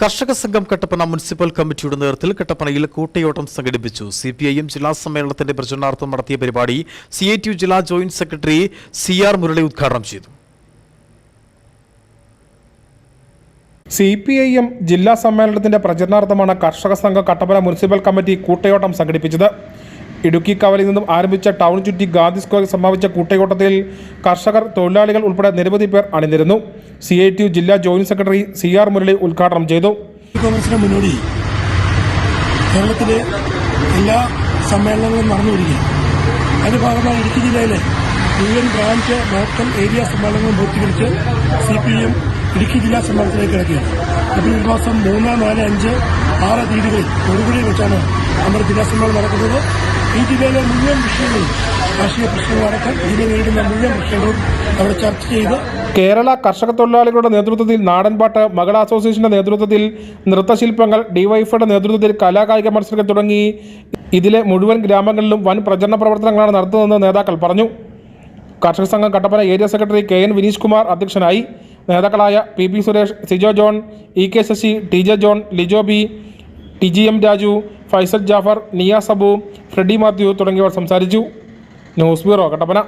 കർഷക സംഘം കട്ടപ്പന മുനിസിപ്പൽ കമ്മിറ്റിയുടെ നേതൃത്വത്തിൽ കട്ടപ്പനയിൽ കൂട്ടയോട്ടം സംഘടിപ്പിച്ചു. CPIM ജില്ലാ സമ്മേളനത്തിന്റെ പ്രചരണാർത്ഥം നടത്തിയ പരിപാടി CITU ജില്ലാ ജോയിന്റ് സെക്രട്ടറി CR മുരളി ഉദ്ഘാടനം ചെയ്തു. CPIM ജില്ലാ സമ്മേളനത്തിന്റെ പ്രചരണാർത്ഥമാണ് കർഷക സംഘം കട്ടപ്പന മുനിസിപ്പൽ കമ്മിറ്റി കൂട്ടയോട്ടം സംഘടിപ്പിച്ചത്. ഇടുക്കി കവലയിൽ നിന്നും ആരംഭിച്ച ടൗൺ ചുറ്റി ഗാന്ധി സ്ക്വയറിൽ സമാപിച്ച കൂട്ടയോട്ടത്തിൽ കർഷകർ, തൊഴിലാളികൾ ഉൾപ്പെടെ നിരവധി പേർ അണിനിരന്നു. CITU ജില്ലാ ജോയിന്റ് സെക്രട്ടറി CR മുരളി ഉദ്ഘാടനം ചെയ്തു. മുന്നോടി കേരളത്തിലെ എല്ലാ സമ്മേളനങ്ങളും നടന്നുവരികയാണ്. അതിന്റെ ഭാഗമായി ഇടുക്കി ജില്ലയിലെ മുഴുവൻ ബ്രാഞ്ച് ലോക്കൽ ഏരിയ സമ്മേളനങ്ങളും പൂർത്തീകരിച്ച് CPIM ഇടുക്കി ജില്ലാ സമ്മേളനത്തിലേക്ക് കിടക്കുകയാണ്. അപ്പോൾ ഈ മാസം 3, 4, 5, 6 തീയതികളിൽ തൊടുപുഴയിൽ വെച്ചാണ് നമ്മുടെ ജില്ലാ സമ്മേളനം നടക്കുന്നത്. ഈ ജില്ലയിലെ മുഴുവൻ വിഷയങ്ങളും, കാർഷിക പ്രശ്നങ്ങളടക്കം ജില്ല നേരിടുന്ന മുഴുവൻ പ്രശ്നങ്ങളും അവിടെ ചർച്ച ചെയ്ത് കേരള കർഷക തൊഴിലാളികളുടെ നേതൃത്വത്തിൽ നാടൻപാട്ട്, മകൾ അസോസിയേഷന്റെ നേതൃത്വത്തിൽ നൃത്തശില്പങ്ങൾ, ഡിവൈഫയുടെ നേതൃത്വത്തിൽ കലാകായിക മത്സരങ്ങൾ തുടങ്ങി ഇതിലെ മുഴുവൻ ഗ്രാമങ്ങളിലും വൻ പ്രചരണ പ്രവർത്തനങ്ങളാണ് നടത്തുന്നതെന്ന് നേതാക്കൾ പറഞ്ഞു. കർഷക സംഘം Kattappana area secretary KN Vineesh Kumar അധ്യക്ഷനായി. നേതാക്കളായ PP Suresh, Sijo John, EK Sasi, TJ John, Lijo B, TGM Raju, Faisal Jafar, Niya Sabu, Freddy Mathew തുടങ്ങിയവർ സംസാരിച്ചു. News bureau Kattappana.